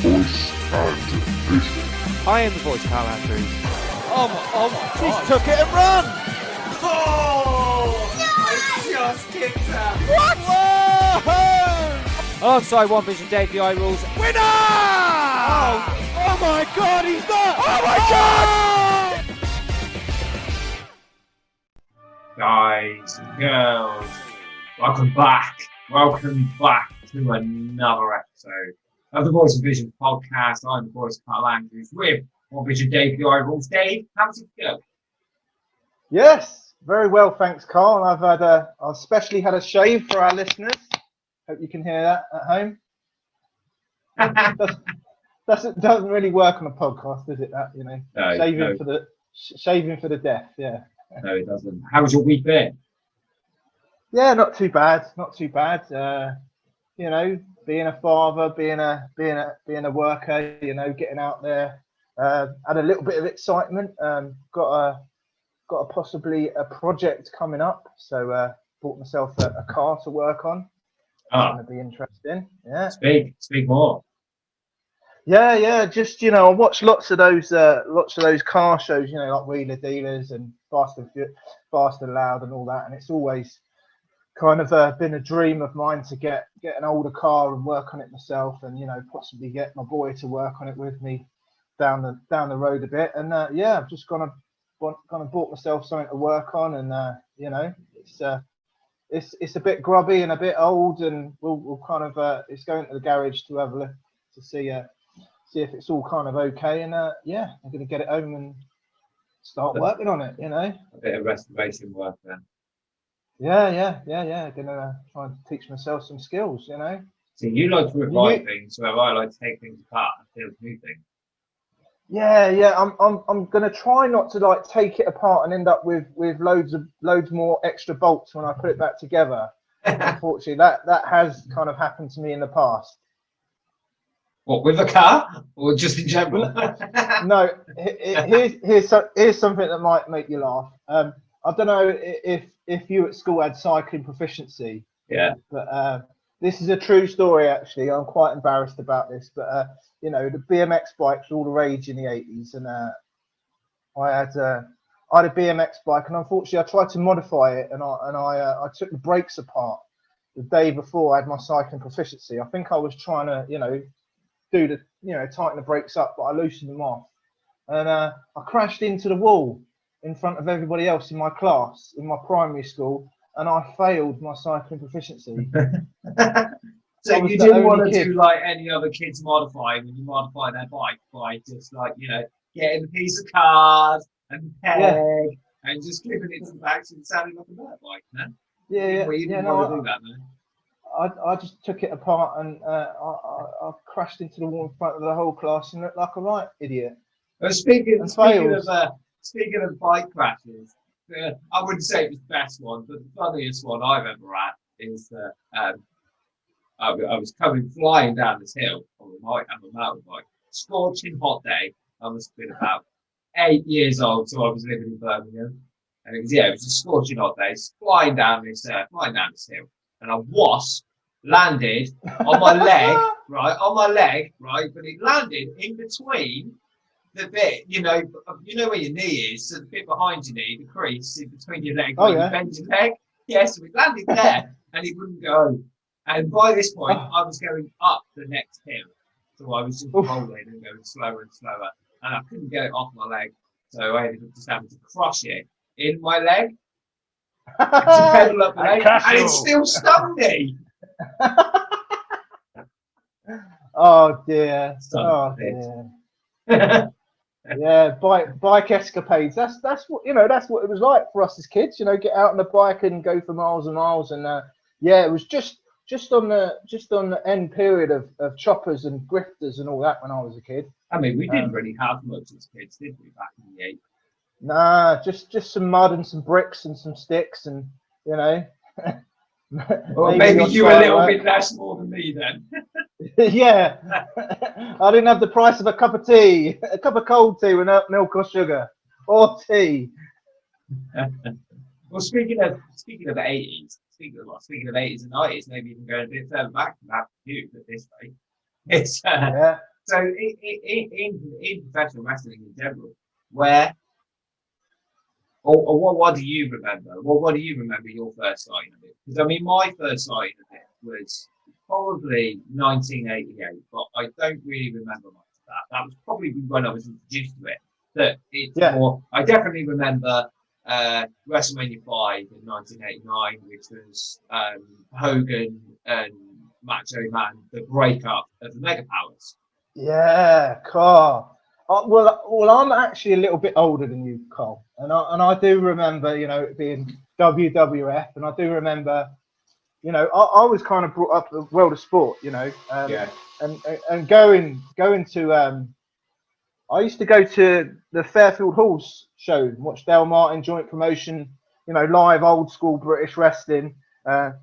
Voice and Vision. I am the voice, Carl Andrews. Oh my She's God. took it and run! Oh! I just kicked her. What? Whoa! Alongside One Vision Dave, the iRules winner! Oh my God, he's not! Oh my God! Guys and girls, welcome back. Welcome back to another episode of the Voice and Vision podcast. I'm the voice, Carl Andrews, with One Vision Dave, the iRules. Dave, how's it go? Yes, very well, thanks, Carl. I've especially had a shave for our listeners. Hope you can hear that at home. Doesn't really work on a podcast, does it? That No, shaving for the deaf. Yeah. No, it doesn't. How's your week been? Yeah, not too bad. Not too bad. Being a father, being a worker, getting out there. Had a little bit of excitement. Got possibly a project coming up, so bought myself a car to work on. It's going to be interesting. Yeah. Speak more. Yeah. Just I watch lots of those car shows, like Wheeler Dealers and Fast and Loud and all that, and it's always kind of been a dream of mine to get an older car and work on it myself, and possibly get my boy to work on it with me down the road a bit. And I've just bought myself something to work on, and it's a bit grubby and a bit old, and we'll kind of it's going to the garage to have a look to see if it's all kind of okay, and I'm going to get it home and start working on it. A bit of restoration work then. Yeah. Gonna try and teach myself some skills. So you like to revive things, where I like to take things apart and build new things. Yeah. I'm gonna try not to take it apart and end up with loads more extra bolts when I put it back together. Unfortunately, that has kind of happened to me in the past. What, with a car or just in general? No, here's something that might make you laugh. I don't know if you at school had cycling proficiency. Yeah. But this is a true story, actually. I'm quite embarrassed about this, but the BMX bikes were all the rage in the 80s, and I had a BMX bike, and unfortunately, I tried to modify it, and I took the brakes apart the day before I had my cycling proficiency. I think I was trying to tighten the brakes up, but I loosened them off, and I crashed into the wall in front of everybody else in my class in my primary school, and I failed my cycling proficiency. So you didn't want to do like any other kids modifying when you modify their bike by just getting a piece of card and peg and just clipping it to the back so it sounded like a dirt bike, man. Yeah. Well, you didn't want to do that, man. I just took it apart, and I crashed into the wall in front of the whole class and looked like a right idiot. Well, speaking of bike crashes, I wouldn't say it was the best one, but the funniest one I've ever had is that I was flying down this hill on a mountain bike, scorching hot day. I must have been about 8 years old, so I was living in Birmingham, and it was a scorching hot day, flying down this hill, and a wasp landed on my leg, right, but it landed in between the bit, where your knee is, so the bit behind your knee, the crease in between your leg, where you bend your leg. Yes, so it landed there, and it wouldn't go. And by this point, I was going up the next hill, so I was just rolling and going slower and slower, and I couldn't get it off my leg, so I ended up just having to crush it in my leg, to pedal up the leg, and it still stung me. Oh dear. Yeah, bike escapades. That's what it was like for us as kids. Get out on the bike and go for miles and miles. And it was just on the end period of choppers and grifters and all that when I was a kid. I mean, we didn't really have much as kids, did we, back in the 80s? Nah, just some mud and some bricks and some sticks, and Well, maybe you were a little bit less more than me then. Yeah, I didn't have the price of a cup of tea, a cup of cold tea without milk or sugar or tea. Well, speaking of the 80s, speaking of 80s and 90s, maybe even going a bit further back than that for you at this rate. It's So in professional wrestling in general, where or what do you remember? What do you remember your first sighting of it? Because I mean, my first sighting of it was probably 1988, but I don't really remember much of that. That was probably when I was introduced to it. That it's more. I definitely remember WrestleMania 5 in 1989, which was Hogan and Macho Man, the breakup of the Mega Powers. Yeah, Carl. Well, I'm actually a little bit older than you, Carl, and I do remember, you know, it being WWF, and I do remember, you know, I was kind of brought up the world of sport, you know, and going to I used to go to the Fairfield Halls show and watch Dale Martin joint promotion, you know, live old school British wrestling,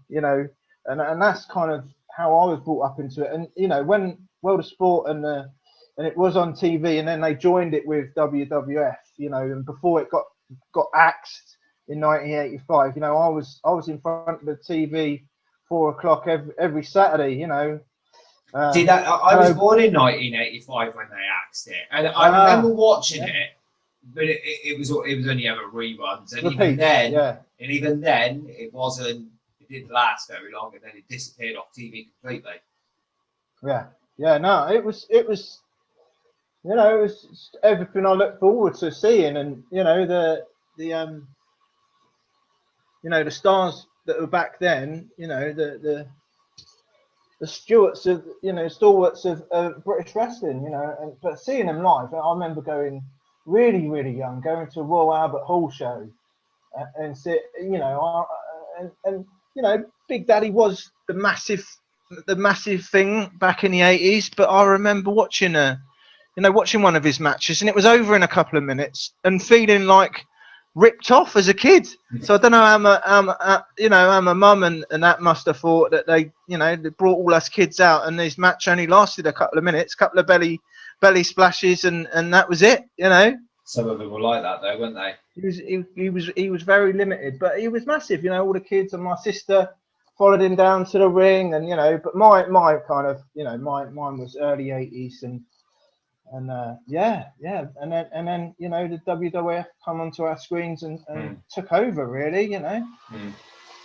you know, and that's kind of how I was brought up into it. And you know, when World of Sport and it was on TV, and then they joined it with WWF, you know, and before it got axed in 1985, you know, I was in front of the TV 4 o'clock every Saturday, you know. See that I was born in 1985 when they axed it, and I remember watching it, but it was only ever reruns, and even then it wasn't. It didn't last very long, and then it disappeared off TV completely. Yeah, no, it was, you know, it was everything I looked forward to seeing, and you know you know, the stars that were back then, you know, the stalwarts of British wrestling, you know, but seeing them live, I remember going really, really young, going to a Royal Albert Hall show, and sit, you know, and you know, Big Daddy was the massive thing back in the 80s, but I remember watching one of his matches, and it was over in a couple of minutes, and feeling like ripped off as a kid. So I don't know how my mum and that must have thought that they brought all us kids out, and this match only lasted a couple of minutes, couple of belly splashes, and that was it, you know. Some of them were like that though, weren't they? He was very limited, but he was massive, you know. All the kids and my sister followed him down to the ring, and you know, but my kind of, you know, mine was early 80s, and and then you know, the WWF come onto our screens and took over, really, you know.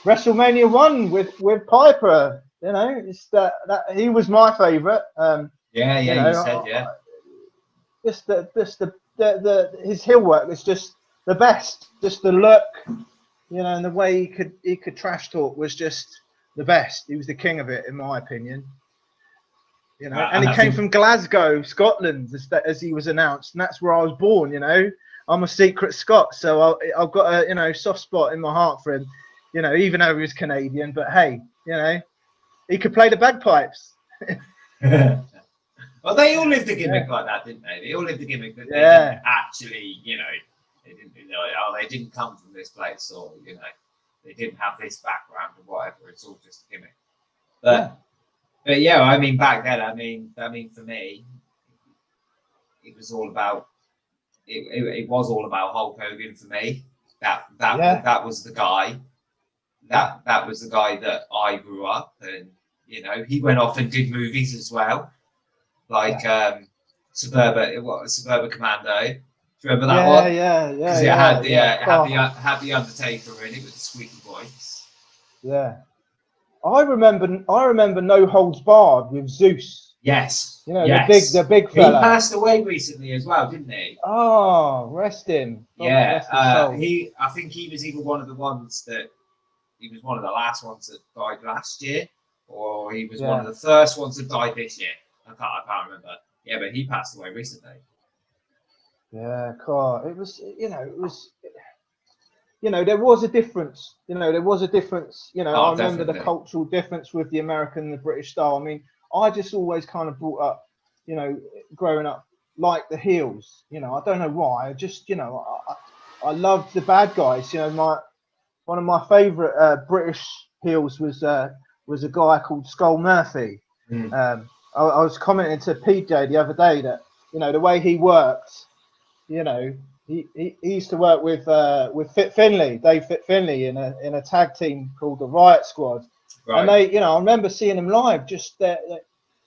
WrestleMania 1 with Piper, you know, it's that he was my favorite. You said just the his heel work was just the best. Just the look, you know, and the way he could trash talk was just the best. He was the king of it, in my opinion. You know, and he came from Glasgow, Scotland, as he was announced, and that's where I was born. You know, I'm a secret Scot, so I've got a, you know, soft spot in my heart for him. You know, even though he was Canadian, but hey, you know, he could play the bagpipes. Well, they all lived a gimmick like that, didn't they? They all lived a gimmick that they didn't actually, you know, they didn't come from this place, or you know, they didn't have this background or whatever. It's all just a gimmick. But yeah, I mean, back then, I mean, for me, it was all about it was all about Hulk Hogan for me. That was the guy. That was the guy that I grew up, and you know, he went off and did movies as well, like Suburban Commando. Do you remember that one? Yeah. Because it had the Undertaker in it with the squeaky voice. Yeah. I remember No Holds Barred with Zeus. Yes. You know, the big fella. He passed away recently as well, didn't he? Oh, rest him. Yeah. I think he was either one of the ones that he was one of the last ones that died last year, or he was one of the first ones that died this year. I can't remember. Yeah, but he passed away recently. Yeah, cool. It was, you know, there was a difference. You know, I remember the cultural difference with the American and the British style. I mean, I just always kind of brought up, you know, growing up, like the heels. You know, I don't know why. I just, you know, I loved the bad guys. You know, one of my favourite British heels was a guy called Skull Murphy. I was commenting to PJ the other day that, you know, the way he worked, you know, he used to work with Dave Finlay in a tag team called the Riot Squad. Right. And they, you know, I remember seeing them live, just that,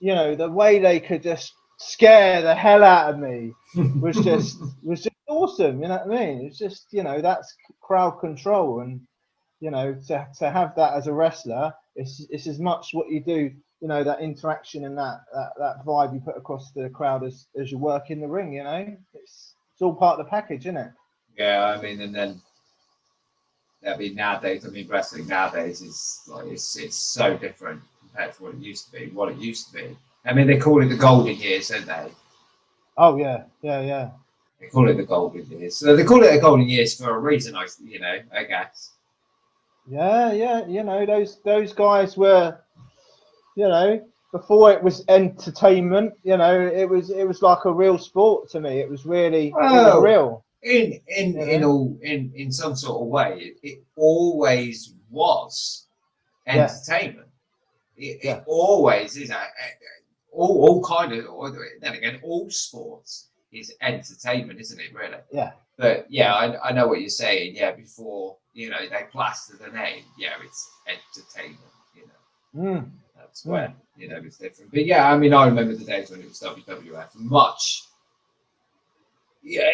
you know, the way they could just scare the hell out of me was just awesome. You know what I mean? It's just, you know, that's crowd control, and you know, to have that as a wrestler, it's as much what you do, you know, that interaction and that vibe you put across to the crowd as you work in the ring. You know, it's all part of the package, isn't it? Yeah, I mean, and then nowadays, wrestling nowadays is like it's so different compared to what it used to be. I mean, they call it the golden years, don't they? Oh yeah. They call it the golden years. So they call it the golden years for a reason, I guess. Yeah. You know, those guys were, you know, before it was entertainment. You know, it was like a real sport to me. It was really it was real. In some sort of way, it always was entertainment. It always is. All kind of. Then again, all sports is entertainment, isn't it? Really. Yeah. But yeah, I know what you're saying. Yeah, before, you know, they plaster the name. Yeah, it's entertainment. You know, that's when, you know, it's different. But yeah, I mean, I remember the days when it was WWF. Much. Yeah.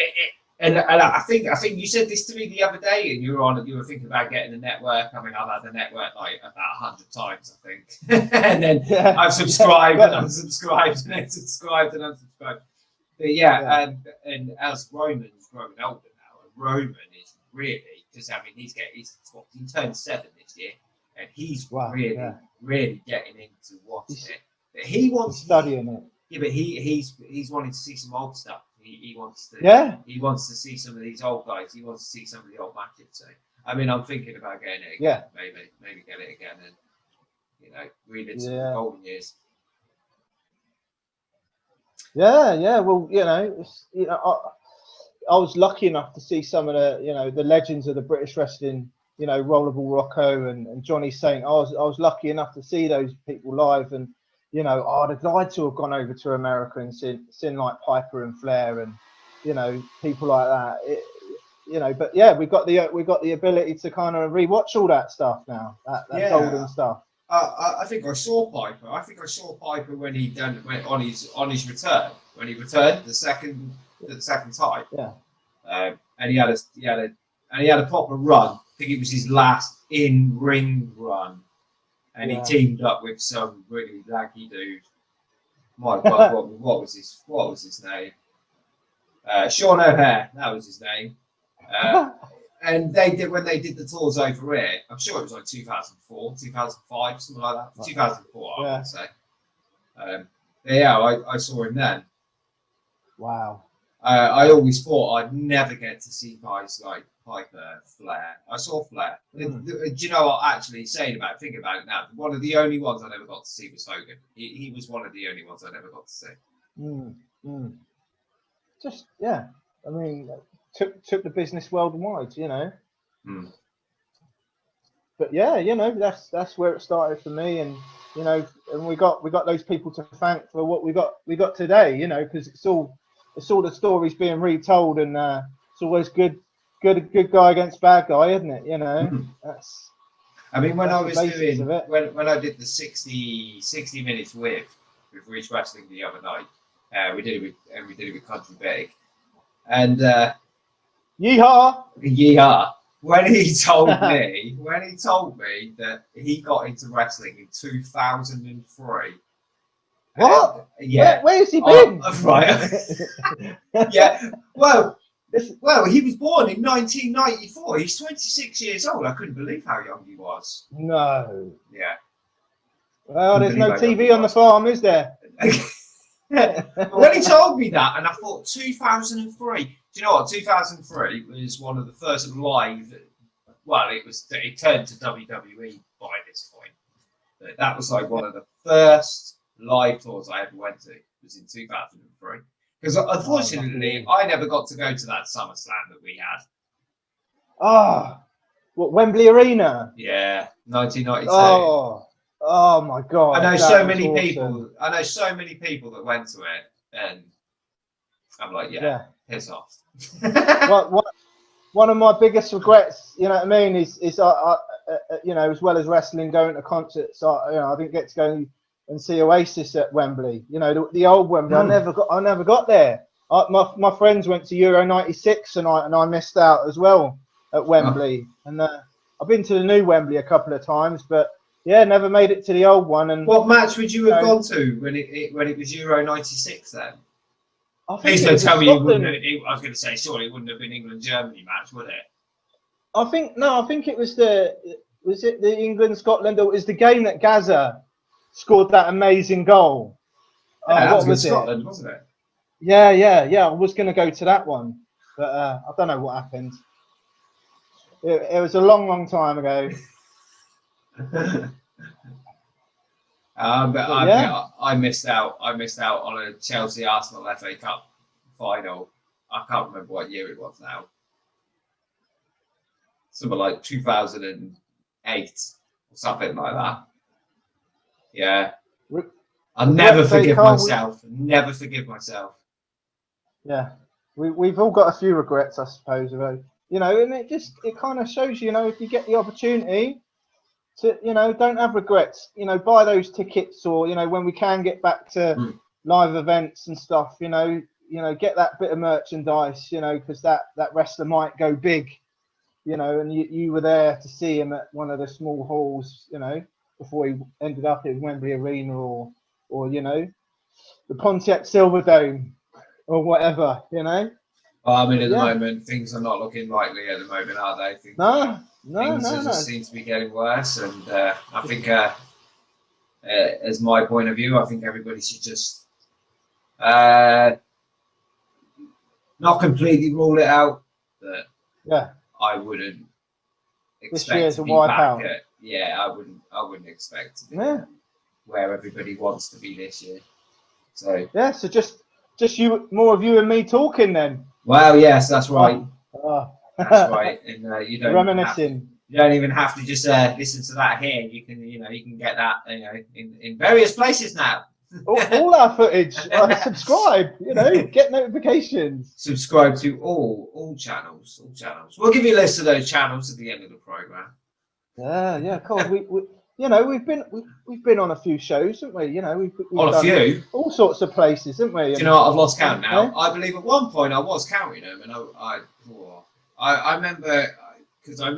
And I think you said this to me the other day, and you were thinking about getting a network. I mean, I've had the network like about 100 times, I think, and then I've subscribed and unsubscribed and then subscribed and unsubscribed. But yeah, and as Roman's growing older now, and Roman is really, because I mean, he turned 7 this year, and he's really getting into watching it. But he wants studying it. Yeah, but he's wanting to see some old stuff. He wants to. Yeah. He wants to see some of these old guys. He wants to see some of the old matches. So, I mean, I'm thinking about getting it again. Yeah. Maybe get it again, and you know, relive some golden years. Yeah. Well, you know, I was lucky enough to see some of the, you know, the legends of the British wrestling. You know, Rollerball Rocco and Johnny Saint. I was lucky enough to see those people live, and you know, I'd have liked to have gone over to America and seen like Piper and Flair and, you know, people like that. You know, but yeah, we got the ability to kind of rewatch all that stuff now. That golden stuff. I think I saw Piper. I think I saw Piper when he went on his return. When he returned the second time. Yeah. And he had a proper run. I think it was his last in-ring run. And he teamed up with some really laggy dude. My God, what was his name? Sean O'Hare, that was his name. And when they did the tours over here, I'm sure it was like 2004, 2005, something like that. 2004, I would say. I saw him then. Wow. I always thought I'd never get to see guys like Piper, Flair. I saw Flair. Do you know what? Actually, thinking about it now, one of the only ones I never got to see was Hogan. He was one of the only ones I never got to see. Just I mean, took the business worldwide, you know. But yeah, you know, that's where it started for me, and you know, and we got those people to thank for what we got today, you know, because it's all the stories being retold, and it's always good guy against bad guy, isn't it? You know, that's. I mean, when I was doing when I did the 60 minutes with Reach Wrestling the other night, we did it with Country Big, and yeehaw! When he told me that he got into wrestling in 2003. What? Yeah. Where's he been? Right. Yeah. Well, he was born in 1994. He's 26 years old. I couldn't believe how young he was. No. Yeah. Well, there's no TV on the farm, is there? But when he told me that, and I thought 2003. Do you know what? 2003 was one of the first live. Well, it turned to WWE by this point. But that was like one of the first live tours I ever went to. It was in 2003. Because unfortunately, I never got to go to that SummerSlam that we had. What, Wembley Arena? Yeah, 1992. Oh my God! I know so many people. I know so many people that went to it, and I'm like, piss off. One of my biggest regrets, you know what I mean, is you know, as well as wrestling, going to concerts. I didn't get to go and see Oasis at Wembley. You know, the old Wembley. I never got there. My friends went to Euro '96 and I missed out as well at Wembley. And I've been to the new Wembley a couple of times, but yeah, never made it to the old one. And what match would you have gone to when it was Euro '96 then? Please don't tell me you wouldn't. I was going to say, surely it wouldn't have been England-Germany match, would it? I think it was the England-Scotland, or it was the game that Gaza scored that amazing goal. Yeah, what was Scotland, wasn't it? Yeah. I was going to go to that one, but I don't know what happened. It was a long time ago. I missed out. I missed out on a Chelsea Arsenal FA Cup final. I can't remember what year it was now. Something like 2008 or something like that. Yeah. I'll never forgive myself. Never forgive myself. Yeah. We've all got a few regrets, I suppose, you know, and it kind of shows you know, if you get the opportunity to, you know, don't have regrets, you know, buy those tickets, or, you know, when we can get back to live events and stuff, you know, get that bit of merchandise, you know, because that wrestler might go big, you know, and you were there to see him at one of the small halls, you know, before he ended up in Wembley Arena or you know, the Pontiac Silverdome or whatever, you know. Well, I mean, at the moment, things are not looking likely at the moment, are they? No. Just seem to be getting worse, and I think, as my point of view, I think everybody should just not completely rule it out, but I wouldn't expect to be back at. Yeah, I wouldn't expect to be where everybody wants to be this year. So so just more of you and me talking then. Well, yes, that's right. That's right, and you don't reminiscing. You don't even have to just listen to that here. You can get that in various places now. all our footage. Subscribe. You know, get notifications. Subscribe to all channels. All channels. We'll give you a list of those channels at the end of the program. Yeah, cool. We you know, we've been on a few shows, haven't we? You know, we've on a few, all sorts of places, haven't we? Do you know what? I've lost count now. I believe at one point I was counting them, and I remember, because I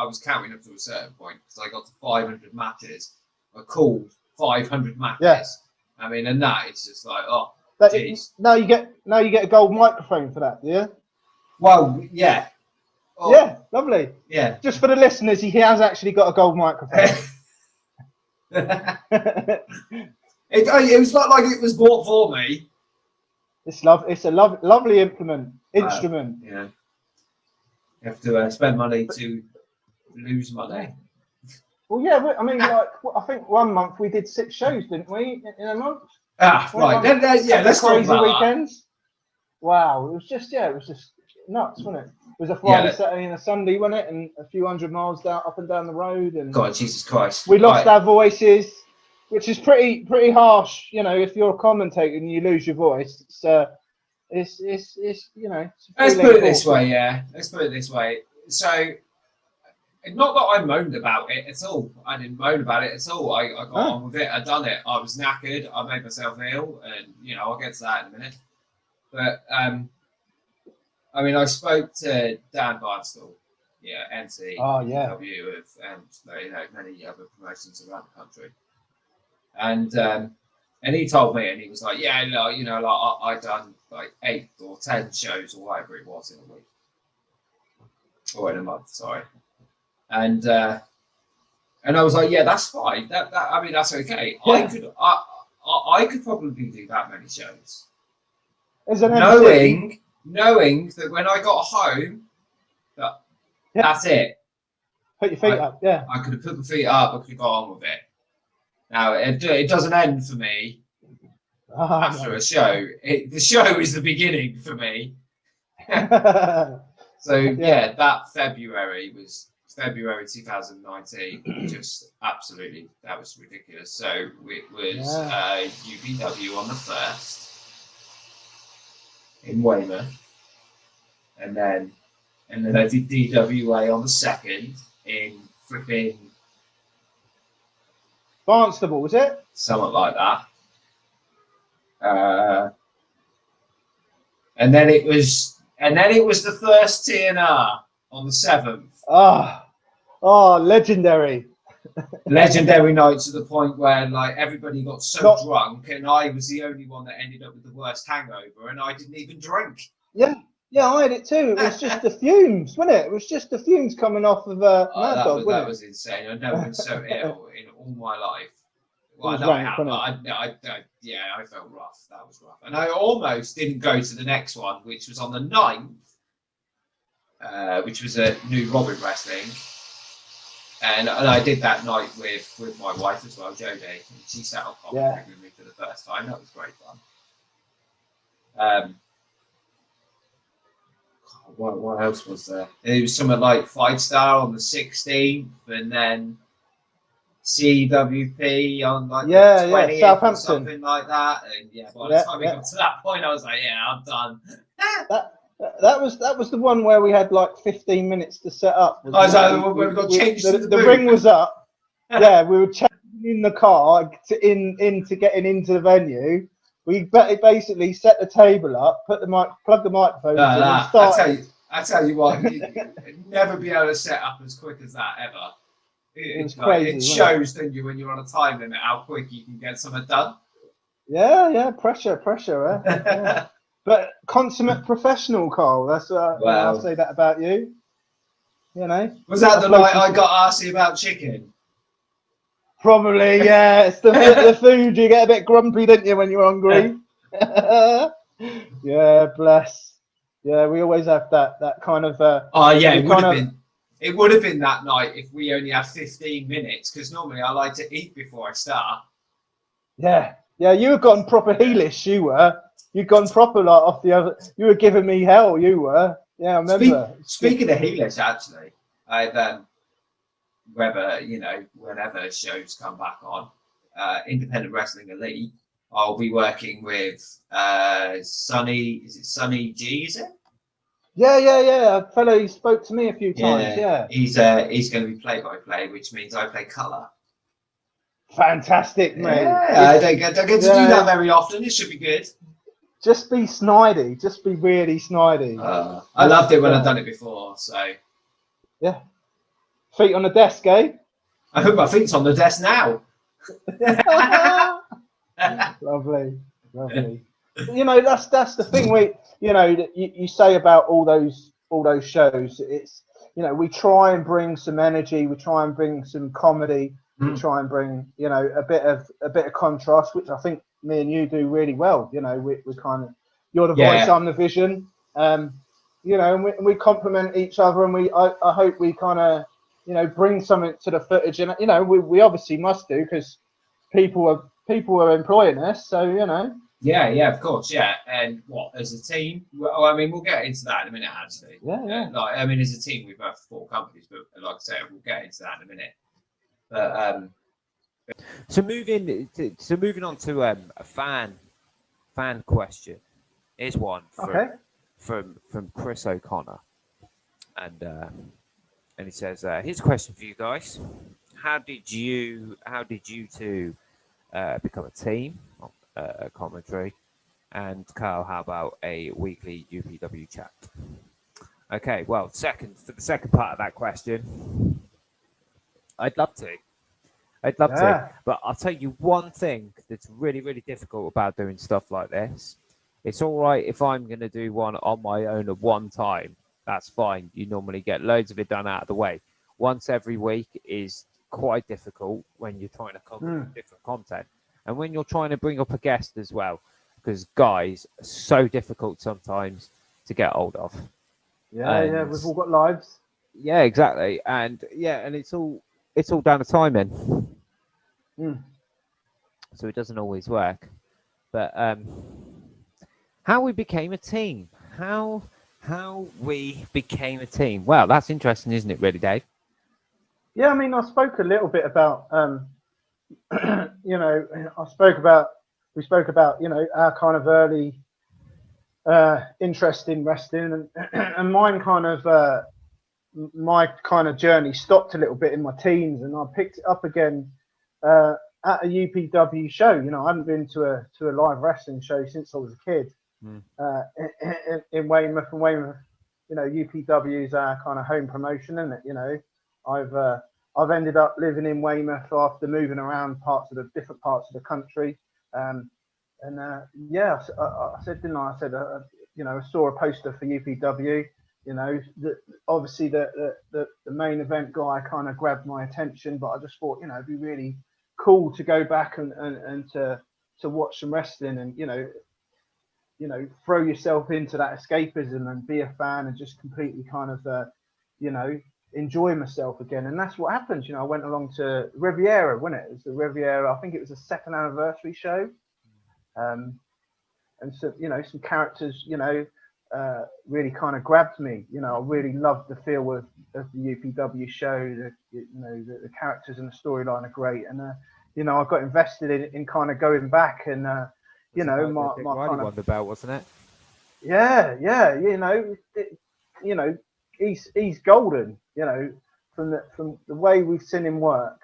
was counting up to a certain point because I got to 500 matches. I called 500 matches. Yeah. I mean, and that it's just like, now you get a gold microphone for that, do you? Well, yeah. Oh, yeah, lovely. Yeah. Just for the listeners, he has actually got a gold microphone. It was not like it was bought for me. It's a lovely instrument. Yeah. You have to spend money to lose money. Well, yeah, I mean, like, I think one month we did 6 shows, didn't we, in a month? Right. Let's talk crazy about weekends. That. Wow, it was just nuts, wasn't it? It was a Friday, Saturday, and a Sunday, wasn't it? And a few hundred miles up and down the road. And God, Jesus Christ! We lost our voices, which is pretty harsh. You know, if you're a commentator and you lose your voice, it's you know. Let's put it this way. Yeah, let's put it this way. So, not that I moaned about it at all. I didn't moan about it at all. I got on with it. I done it. I was knackered. I made myself ill, and you know, I'll get to that in a minute. But I mean, I spoke to Dan Barnstall, NC, W, and you know, many other promotions around the country, and he told me, and he was like, yeah, you know, like I done like 8 or 10 shows or whatever it was in a week, or in a month, sorry, and I was like, yeah, that's fine. That I mean, that's okay. Yeah. I could probably do that many shows, knowing that when I got home, that's it. Put your feet up, yeah. I could have put my feet up, I could have gone on with it. Now, it doesn't end for me after a show. The show is the beginning for me. So, yeah, that February was February 2019. Just absolutely, that was ridiculous. So, it was UBW on the 1st. In Weymouth, and then I did DWA on the 2nd in flipping Barnstable, was it? Something like that. And then it was the first TNR on the 7th. Legendary. Legendary night to the point where like everybody got so drunk, and I was the only one that ended up with the worst hangover, and I didn't even drink. Yeah, I had it too. It was just the fumes, wasn't it? It was just the fumes coming off of Mad Dog. That was insane. I've never been so ill in all my life. Well, no, rank, I felt rough. That was rough, and I almost didn't go to the next one, which was on the 9th, which was a New Robin Wrestling. And I did that night with my wife as well, Jodie. And she sat on commentary with me for the first time. That was great fun. What else was there? It was something like 5-star on the 16th, and then CWP on like the 20th Southampton, or something like that. And by the time we got to that point, I was like, I'm done. That was the one where we had like 15 minutes to set up. We got changed. The ring was up. Yeah, we were changing in the car into getting into the venue. We basically set the table up, plug the microphone in, and started. I tell you what, you'd never be able to set up as quick as that ever. It's crazy. It shows, don't you, when you're on a time limit, how quick you can get something done. Yeah, pressure, yeah. But consummate professional, Carl. That's I'll say that about you. You know. Was that the night I got arsey about chicken? Probably, yeah. It's the food. You get a bit grumpy, don't you, when you're hungry? Yeah, bless. Yeah, we always have that kind of. It would have been that night if we only had 15 minutes, because normally I like to eat before I start. Yeah, you were gone proper heelish. You were. You'd gone proper like off the other. You were giving me hell. You were. Yeah, I remember. Speaking of heelish, actually, I've whenever shows come back on, Independent Wrestling Elite, I'll be working with Sonny. Is it Sonny G? Is it? Yeah. A fellow who spoke to me a few times. Yeah. He's going to be play-by-play, which means I play colour. Fantastic, mate. Yeah, I don't get to do that very often. It should be good. Just be snidey. Just be really snidey. I loved it when I've done it before. So. Yeah. Feet on the desk, eh? I hope my feet's on the desk now. Lovely. You know, that's the thing. You say about all those shows. It's, we try and bring some energy. We try and bring some comedy. We try and bring a bit of contrast, which I think me and you do really well. We kind of, you're the voice, I'm the vision. And we complement each other, and I hope we kind of bring something to the footage, and we obviously must do, because people are employing us, so Yeah, of course, yeah. And as a team? Well, I mean, we'll get into that in a minute, actually. Yeah. As a team, we've got 4 companies, but like I say, we'll get into that in a minute. But So moving on to a fan question. Here's one from Chris O'Connor, and he says, "Here's a question for you guys. How did you two become a team on commentary? And Carl, how about a weekly UPW chat?" Okay, well, for the second part of that question, I'd love to, but I'll tell you one thing that's really, really difficult about doing stuff like this. It's all right if I'm going to do one on my own at one time. That's fine. You normally get loads of it done out of the way. Once every week is quite difficult when you're trying to come up with different content. And when you're trying to bring up a guest as well, because guys are so difficult sometimes to get hold of. Yeah, we've all got lives. Yeah, exactly. And it's all down to timing. So it doesn't always work. But how we became a team. How we became a team. Well, that's interesting, isn't it, really, Dave? Yeah, I mean, I spoke a little bit about, we spoke about, our kind of early interest in wrestling, and mine kind of, my kind of journey stopped a little bit in my teens, and I picked it up again at a UPW show. You know, I hadn't been to a live wrestling show since I was a kid. In Weymouth. And Weymouth, you know, UPW is our kind of home promotion, isn't it? You know, I've ended up living in Weymouth after moving around different parts of the country. Yeah, I said, didn't I? I said, you know, I saw a poster for UPW. You know, obviously the main event guy kind of grabbed my attention, but I just thought, you know, it'd be really cool to go back and to watch some wrestling and, you know, throw yourself into that escapism and be a fan and just completely kind of, you know, enjoy myself again. And that's what happens. You know, I went along to Riviera, wasn't it? It was the Riviera. I think it was a second anniversary show. And so, you know, some characters, you know, really kind of grabbed me. You know, I really loved the feel of the UPW show. You know, the characters and the storyline are great. And, you know, I got invested in kind of going back and, you know, my kind of won the belt, wasn't it? Yeah. You know, he's golden. You know, from the way we've seen him work.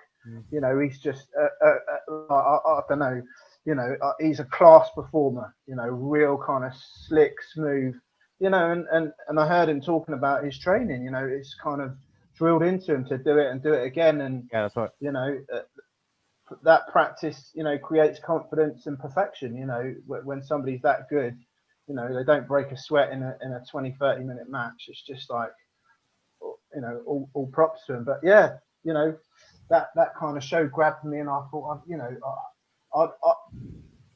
You know, he's just I don't know. You know, he's a class performer. You know, real kind of slick, smooth. You know, and I heard him talking about his training. You know, it's kind of drilled into him to do it and do it again. And yeah, that's right. You know. That practice, you know, creates confidence and perfection. You know, when somebody's that good, you know, they don't break a sweat in a 20-30 minute match. It's just like, you know, all props to him. But yeah, you know, that kind of show grabbed me, and I thought, you know, I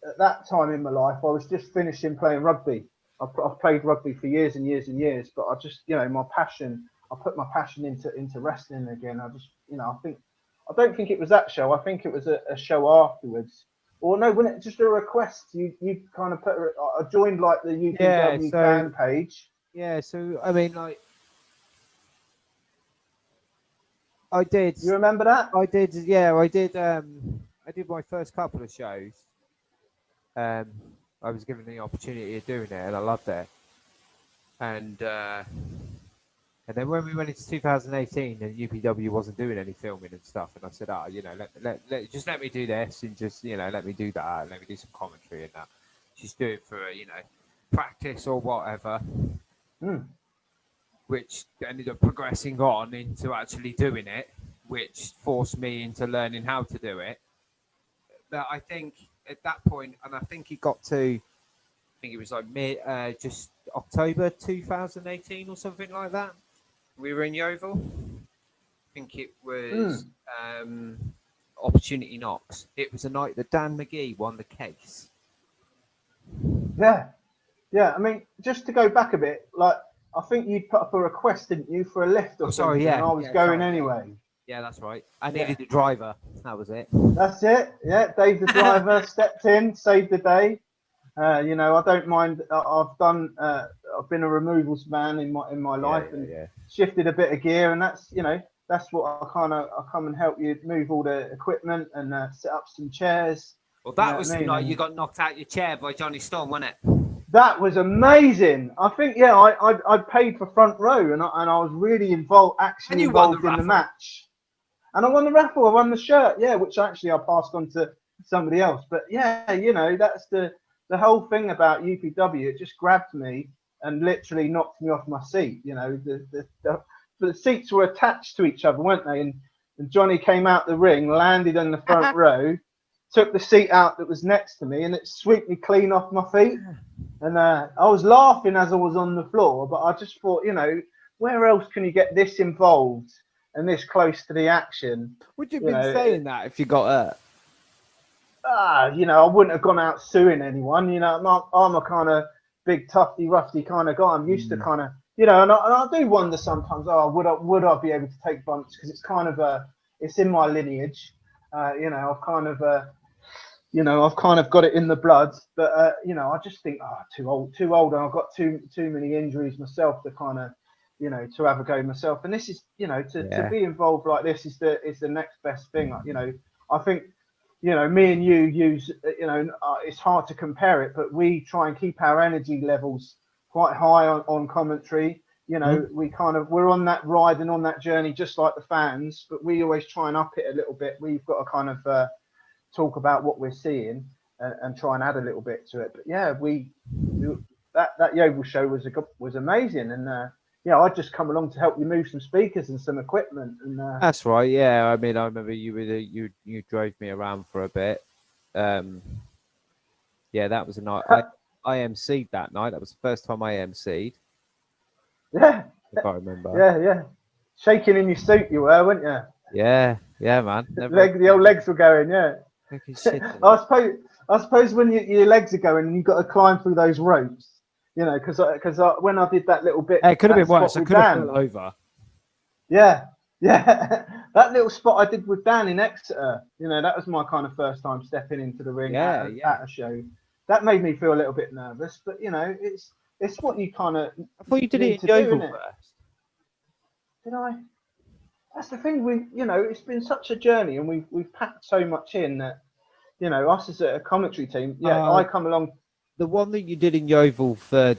at that time in my life, I was just finishing playing rugby. I've played rugby for years and years and years, but I just, you know, I put my passion into wrestling again. I just, you know, I don't think it was that show. I think it was a show afterwards. Or no, when it just a request, you kind of put. I joined like the UPW fan page. Yeah, so I mean, like, I did. You remember that? I did. Yeah, I did. I did my first couple of shows. I was given the opportunity of doing it, and I loved it. And then when we went into 2018, and UPW wasn't doing any filming and stuff, and I said, you know, let me do this, and just, you know, let me do that, and let me do some commentary and that. Just do it for, you know, practice or whatever. Which ended up progressing on into actually doing it, which forced me into learning how to do it. But I think at that point, and I think it got to, I think it was like just October 2018 or something like that. We were in Yeovil. I think it was Opportunity Knocks. It was a night that Dan McGee won the case. Yeah. I mean, just to go back a bit, like, I think you'd put up a request, didn't you, for a lift or something? Yeah. And I was going anyway. Yeah, that's right. I needed a driver. That was it. That's it. Yeah, Dave the driver stepped in, saved the day. You know, I don't mind. I've been a removals man in my life and shifted a bit of gear, and that's, you know, that's what I come and help you move all the equipment and set up some chairs. Well, that was the night you got knocked out your chair by Johnny Storm, wasn't it? That was amazing. I think, yeah, I paid for front row, and I was really involved in the match. And I won the raffle. I won the shirt, yeah, which actually I passed on to somebody else. But yeah, you know, that's the whole thing about UPW. It just grabbed me and literally knocked me off my seat. You know, the seats were attached to each other, weren't they? And Johnny came out the ring, landed on the front row, took the seat out that was next to me, and it swept me clean off my feet. And I was laughing as I was on the floor, but I just thought, you know, where else can you get this involved and this close to the action? Would you have been saying that if you got hurt? You know, I wouldn't have gone out suing anyone. You know, I'm a kind of big, tufty, rusty kind of guy. I'm used to kind of, you know, and I do wonder sometimes, would I be able to take bumps? Because it's kind of it's in my lineage. You know, I've kind of got it in the blood. But you know, I just think, too old, and I've got too many injuries myself to kind of, you know, to have a go myself. And this is, you know, to be involved like this is the next best thing. You know, I think, you know, me and you use, you know, it's hard to compare it, but we try and keep our energy levels quite high on commentary. You know, we're on that ride and on that journey just like the fans, but we always try and up it a little bit. We've got to kind of talk about what we're seeing and try and add a little bit to it. But yeah, that Yeovil show was amazing, and yeah, I'd just come along to help you move some speakers and some equipment. And That's right. Yeah, I mean, I remember you drove me around for a bit. Yeah, that was a night. I MC'd that night. That was the first time I MC'd. Yeah, if I remember. Yeah. Shaking in your suit, you were, weren't you? Yeah, man. The old legs were going, yeah. Shit, I suppose when your legs are going and you've got to climb through those ropes, you know, because when I did that little bit, it could have been that worse. spot I with could have Dan- fell over. Yeah, that little spot I did with Dan in Exeter, you know, that was my kind of first time stepping into the ring at a show. That made me feel a little bit nervous, but you know, it's what you kind of. I thought you did it in Yeovil first. Did I? That's the thing. It's been such a journey, and we've packed so much in that, you know, us as a commentary team. Yeah, I come along. The one that you did in Yeovil for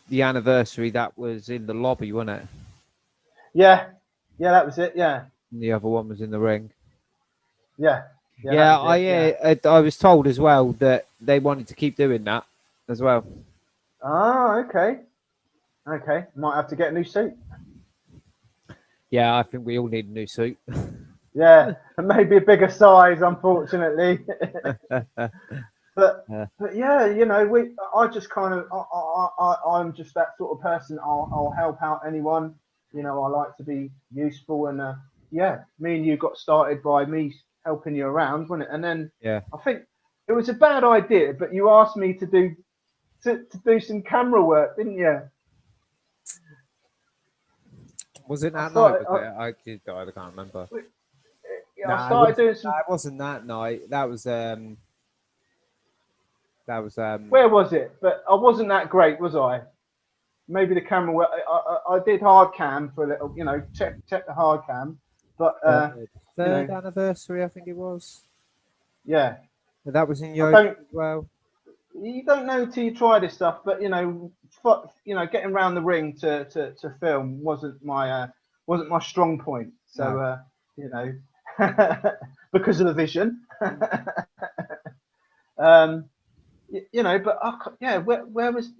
the anniversary, that was in the lobby, wasn't it? Yeah, that was it. Yeah. And the other one was in the ring. Yeah. I was told as well that they wanted to keep doing that as well. Ah, okay. Might have to get a new suit. Yeah, I think we all need a new suit. Yeah, and maybe a bigger size, unfortunately. But yeah, you know, I just kind of I'm just that sort of person. I'll help out anyone. You know, I like to be useful, and yeah, me and you got started by me helping you around, wasn't it? And then I think it was a bad idea, but you asked me to do some camera work, didn't you? Was it that night? I can't remember. I started doing some. It wasn't that night. That was. Where was it? But I wasn't that great, was I? Maybe the camera work. I did hard cam for a little, you know, check the hard cam. But third anniversary, I think it was. Yeah. But that was in Yeovil as well. You don't know till you try this stuff, but you know, getting around the ring to film wasn't my strong point. So you know, because of the vision. You know, but where was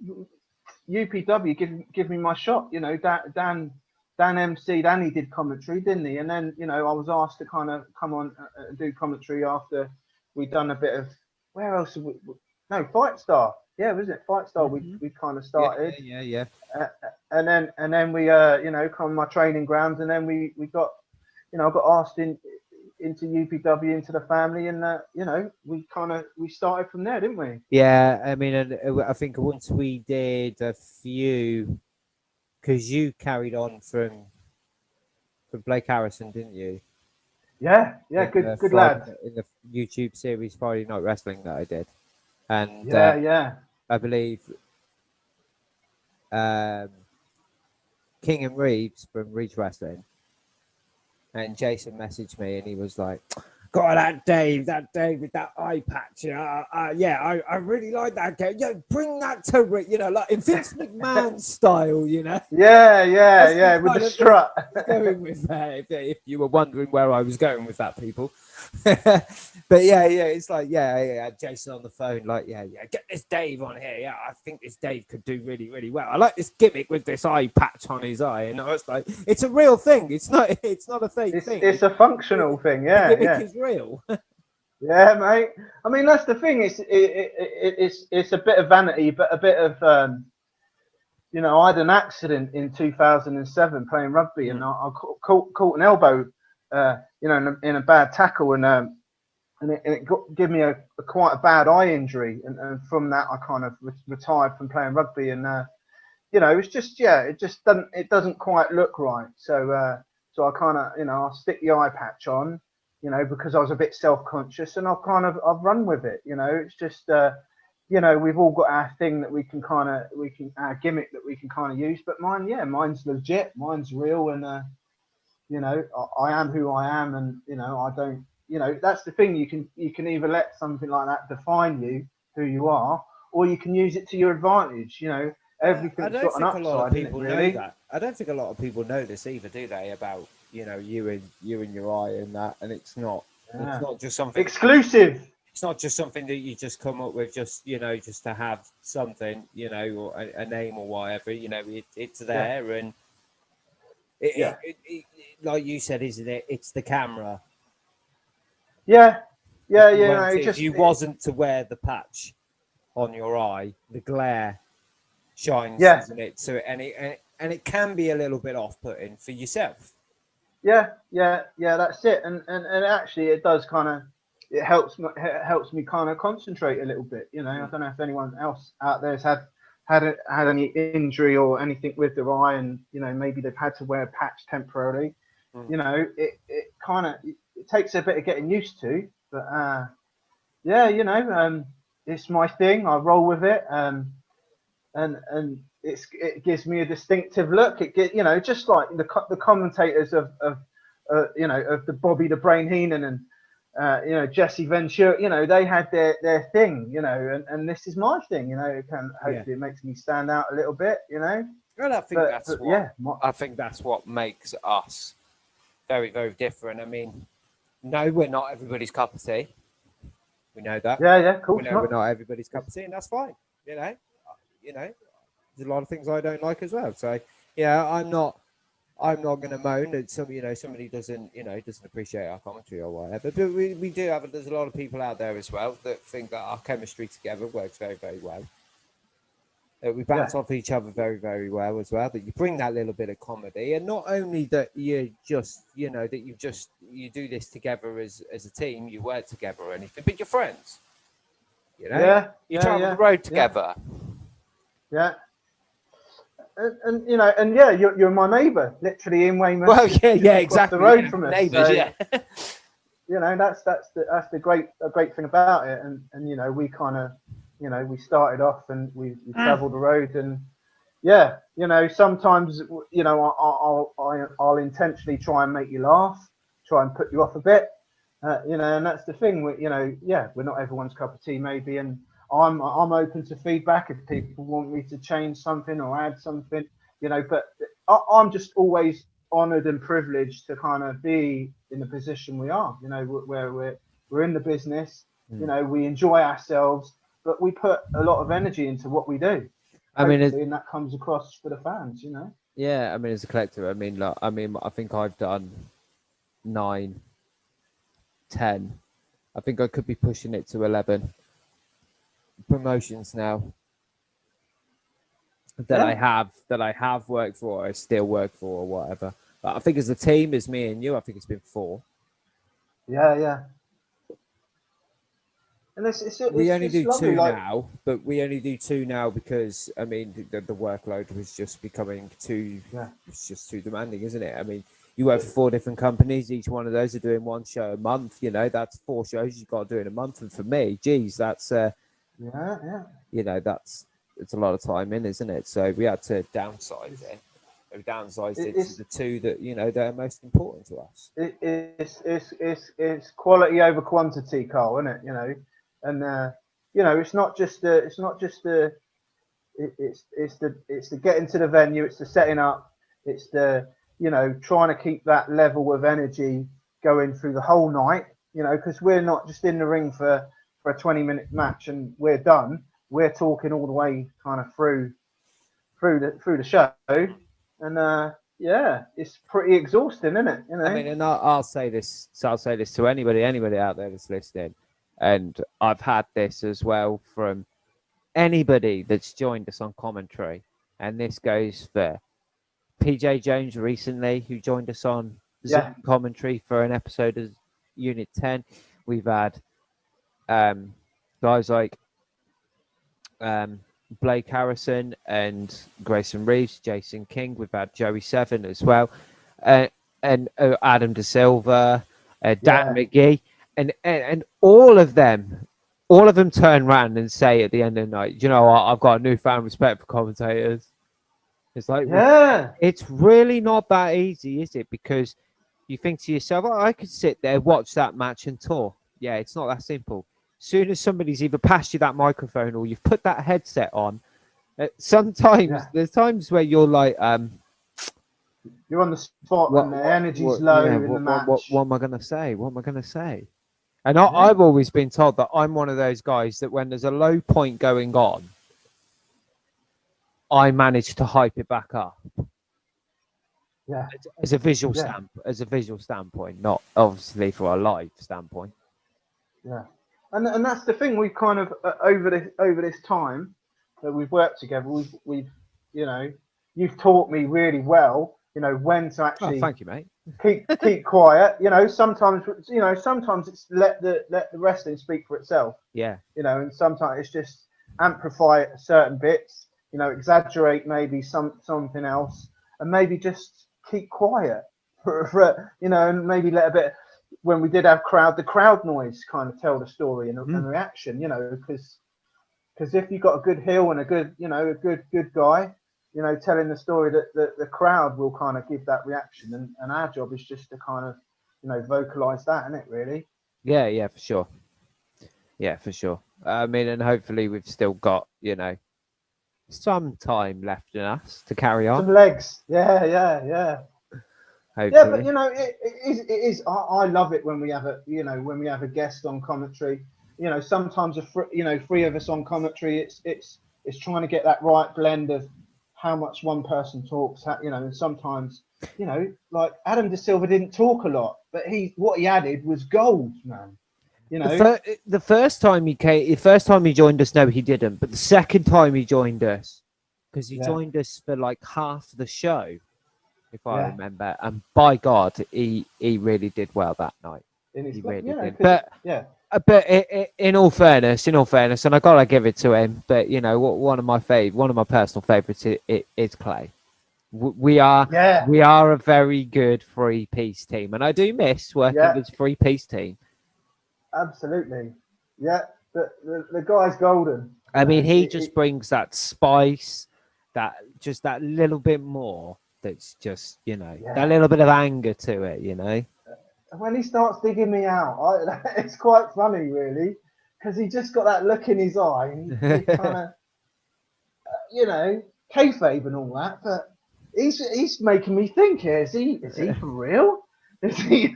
UPW? Give me my shot. You know, Dan MC'd and he did commentary, didn't he? And then, you know, I was asked to kind of come on and do commentary after we'd done a bit of where else? Fight Star. Yeah, wasn't it Fight Star? We kind of started. Yeah. And then we you know, come on my training grounds, and then we got, you know, I got asked into UPW, into the family, and you know, we started from there, didn't we? Yeah, I mean, and I think once we did a few, because you carried on from Blake Harrison, didn't you? Yeah, good lad. In the YouTube series Friday Night Wrestling that I did, and I believe King and Reeves from Reach Wrestling. And Jason messaged me, and he was like, "God, that Dave with that eye patch. I really like that guy. Yeah, bring that to Rick. You know, like in Vince McMahon style. You know." Yeah, with the strut. Going with that, if you were wondering where I was going with that, people. But yeah, it's like Jason on the phone, like get this Dave on here. Yeah, I think this Dave could do really, really well. I like this gimmick with this eye patch on his eye, and I was like, it's a real thing. It's not a fake thing. It's a functional thing. Yeah, the gimmick is real. Yeah, mate. I mean, that's the thing. It's a bit of vanity, but a bit of you know, I had an accident in 2007 playing rugby, and I caught an elbow. You know, in a bad tackle, and it gave me quite a bad eye injury, and from that I kind of retired from playing rugby, and you know, it's just it doesn't quite look right, so I kind of, you know, I'll stick the eye patch on, you know, because I was a bit self-conscious, and I've run with it, you know. It's just you know, we've all got our thing that our gimmick that we can kind of use, but mine's legit, mine's real, and you know, I am who I am, and you know, I don't, you know, that's the thing. You can either let something like that define you, who you are, or you can use it to your advantage. You know, everything's got an upside. A lot of people really know that. I don't think a lot of people know this either, do they? About, you know, you and your eye and that, and it's not just something exclusive. it's not just something that you just come up with, just just to have something, or a name or whatever. It's there, and it, like you said, isn't it? It's the camera. Yeah. If you wasn't to wear the patch on your eye, the glare shines, isn't it? So and it can be a little bit off-putting for yourself. Yeah, that's it. And actually, it does kind of, it helps me kind of concentrate a little bit. I don't know if anyone else out there has had any injury or anything with their eye, and maybe they've had to wear a patch temporarily. It kind of, it takes a bit of getting used to, but it's my thing. I roll with it, and it gives me a distinctive look. It just like the commentators of the Bobby the Brain Heenan and Jesse Ventura, they had their thing, and this is my thing, it can hopefully it makes me stand out a little bit, Well, I think that's what makes us very, very different. I mean, no, we're not everybody's cup of tea. We know that. Yeah, cool. We're not everybody's cup of tea, and that's fine. There's a lot of things I don't like as well. So I'm not going to moan that somebody doesn't appreciate our commentary or whatever. But we do have. There's a lot of people out there as well that think that our chemistry together works very, very well. We bounce off each other very, very well as well. That you bring that little bit of comedy, and not only that you just you do this together as a team, you work together or anything, but you're friends. You travel the road together. Yeah. And you're my neighbour, literally in Weymouth. Well, yeah, exactly. The road from us. Neighbours, so, that's the great thing about it, and we kind of, we started off and we travelled the road, and sometimes I'll intentionally try and make you laugh, try and put you off a bit, and that's the thing. We're not everyone's cup of tea, maybe, and I'm open to feedback if people want me to change something or add something, but I'm just always honoured and privileged to kind of be in the position we are, where we're in the business, we enjoy ourselves, but we put a lot of energy into what we do. And that comes across for the fans, Yeah, as a collective, I think I've done 9, 10. I think I could be pushing it to 11 promotions now that I have worked for, I still work for, or whatever. But I think as a team, as me and you, I think it's been 4. Yeah. And we only do 2 now, but we only do 2 now because the workload was just becoming it's just too demanding, isn't it? You work for 4 different companies, each one of those are doing 1 show a month. That's 4 shows you've got to do in a month, and for me, geez, that's it's a lot of time in, isn't it? So we had to downsize it. We downsized it to the 2 that that are most important to us. It's quality over quantity, Carl, isn't it? And it's not just the getting to the venue, it's the setting up, it's the trying to keep that level of energy going through the whole night, because we're not just in the ring for a 20-minute match and we're done. We're talking all the way kind of through the show, and it's pretty exhausting, isn't it? And I'll say this. So I'll say this to anybody out there that's listening, and I've had this as well from anybody that's joined us on commentary, and this goes for PJ Jones recently, who joined us on Zoom commentary for an episode of Unit 10. We've had guys like Blake Harrison and Grayson Reeves, Jason King. We've had Joey Seven as well, and Adam De Silva, Dan McGee, and all of them turn around and say at the end of the night, I've got a newfound respect for commentators. It's like, it's really not that easy, is it? Because you think to yourself, I could sit there, watch that match and talk. Yeah, it's not that simple. Soon as somebody's either passed you that microphone or you've put that headset on, sometimes there's times where you're like, you're on the spot and the energy's low in the match. What am I going to say? What am I going to say? And I've always been told that I'm one of those guys that when there's a low point going on, I manage to hype it back up. Yeah. As a visual standpoint, not obviously for a live standpoint. Yeah. And that's the thing. We've kind of over this time that we've worked together, we've you know, you've taught me really well, you know, when to actually thank you, mate. keep quiet. You know, sometimes it's let the wrestling speak for itself. Yeah. You know, and sometimes it's just amplify certain bits, you know, exaggerate maybe something else, and maybe just keep quiet for you know, and maybe let a bit. When we did have the crowd noise kind of tell the story and reaction, you know, because if you've got a good heel and a good, you know, a good guy, you know, telling the story, that the crowd will kind of give that reaction, and our job is just to kind of, you know, vocalize that, isn't it, really? Yeah, for sure. Yeah, for sure. I mean, and hopefully we've still got, you know, some time left in us to carry on. Some legs. Yeah. Hopefully. Yeah, but you know, it is. I love it when we have a guest on commentary. You know, sometimes three of us on commentary. It's trying to get that right blend of how much one person talks. You know, and sometimes, you know, like Adam De Silva didn't talk a lot, but what he added was gold, man. You know, the first time he joined us, no, he didn't. But the second time he joined us, because he joined us for like half the show, if I remember, and by God, he really did well that night. He really did. But in all fairness, and I gotta give it to him. But you know, one of my personal favorites is Clay. We are a very good three-piece team, and I do miss working as a three-piece team. Absolutely, yeah. The guy's golden. I mean, he just brings that spice, that little bit more. That's just, you know, that little bit of anger to it, you know. When he starts digging me out, it's quite funny, really, because he just got that look in his eye, and he kind of, you know, kayfabe and all that. But he's making me think here. Is he for real? Is he?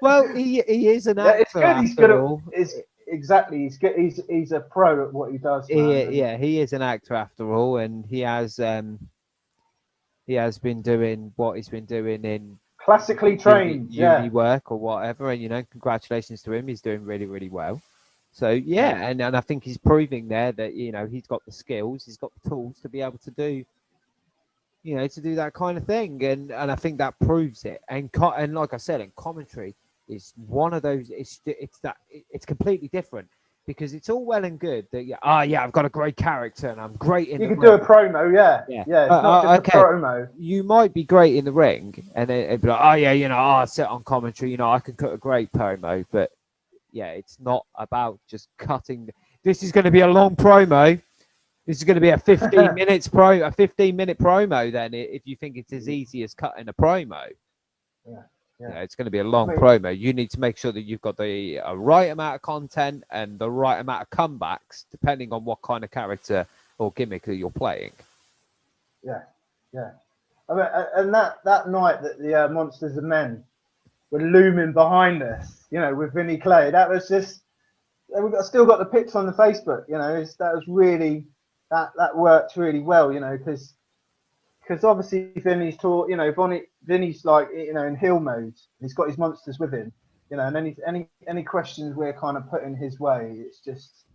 Well, he is an actor. After all. Exactly. He's good. He's a pro at what he does. He is an actor after all, and he has been doing what he's been doing in classically trained uni work or whatever, and you know, congratulations to him. He's doing really, really well. So and I think he's proving there that, you know, he's got the skills, he's got the tools to be able to do, you know, to do that kind of thing, and I think that proves it. And like I said, in commentary is one of those. It's completely different. Because it's all well and good that I've got a great character and I'm great in the ring. You can do a promo, It's not just a promo. You might be great in the ring, and it'd be like, I'll sit on commentary. You know, I can cut a great promo, but it's not about just cutting. This is going to be a long promo. This is going to be a 15-minute promo. Then, if you think it's as easy as cutting a promo. Yeah, it's going to be a long promo. You need to make sure that you've got the right amount of content and the right amount of comebacks, depending on what kind of character or gimmick that you're playing. Yeah. I mean, and that night that the Monsters of Men were looming behind us, you know, with Vinny Clay, that was just. We've still got the pics on the Facebook. You know, that was really that worked really well. You know, because obviously Vinny's taught, you know, Vinny's like, you know, in heel mode. He's got his monsters with him, you know, and any questions we're kind of putting his way, it's just,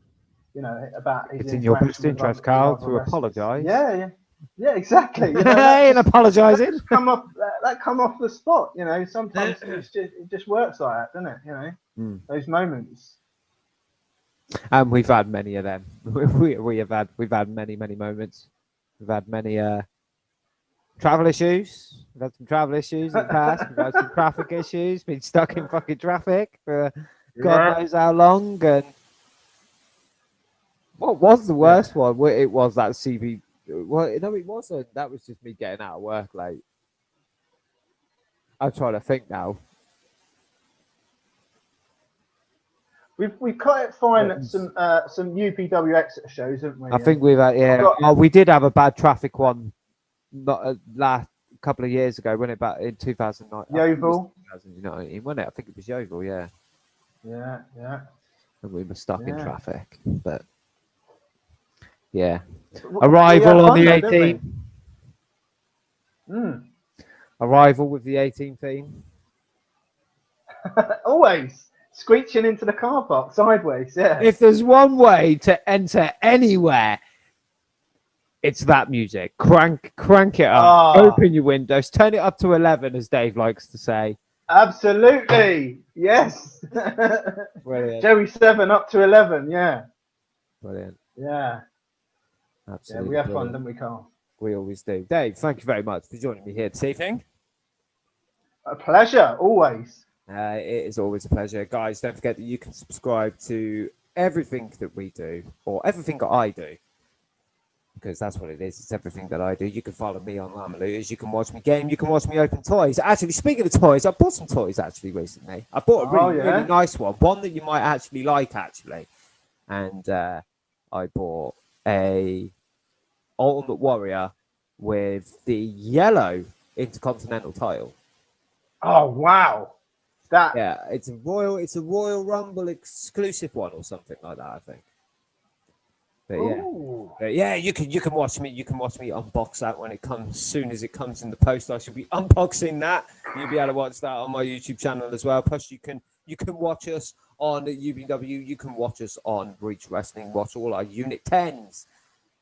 you know, about his. It's in your best interest, Carl, to apologise. Yeah, exactly. You know, and apologising. That come off the spot. You know, sometimes it just works like that, doesn't it? You know, those moments. And we've had many of them. We've had many moments. We've had many travel issues. We've had some travel issues in the past. We've had some traffic issues. Been stuck in fucking traffic for God knows how long. And what was the worst one? It was that CB. Well, no, it wasn't. That was just me getting out of work late. I'm trying to think now. We've quite fine at some UPW exit shows, haven't we? I think we've had we did have a bad traffic one, not last couple of years ago, wasn't it? Back in 2009. Yeovil. 2019, wasn't it? I think it was Yeovil. Yeah. Yeah, yeah. And we were stuck in Yeah. traffic. But yeah, We arrival had on fun the though, didn't we? 18th. Mm. Arrival with the 18 theme. Always screeching into the car park sideways. Yeah. If there's one way to enter anywhere, it's that music. Crank it up. Ah. Open your windows. Turn it up to 11, as Dave likes to say. Absolutely. Yes. Brilliant. Joey 7 up to 11. Yeah. Brilliant. Yeah. Absolutely. Yeah. We have fun, brilliant. don't we, Carl? We always do. Dave, thank you very much for joining me here this evening. A pleasure. Always. It is always a pleasure. Guys, don't forget that you can subscribe to everything that we do, or everything that I do, because that's what it is. It's everything that I do. You can follow me on Lamalooters. You can watch me game. You can watch me open toys. Actually, speaking of toys, I bought some toys actually recently. I bought a really nice one that you might actually like, actually. And I bought a Ultimate Warrior with the yellow Intercontinental title. Oh, wow. That. Yeah, it's a Royal Rumble exclusive one or something like that, I think. But yeah, you can watch me unbox that when it comes. As soon as it comes in the post, I should be unboxing that. You'll be able to watch that on my YouTube channel as well. Plus, you can watch us on UBW. You can watch us on Reach Wrestling. Watch all our Unit 10s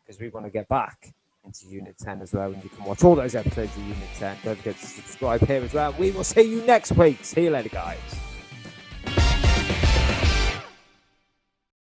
because we want to get back into Unit 10 as well. And you can watch all those episodes of Unit 10. Don't forget to subscribe here as well. We will see you next week. See you later, guys.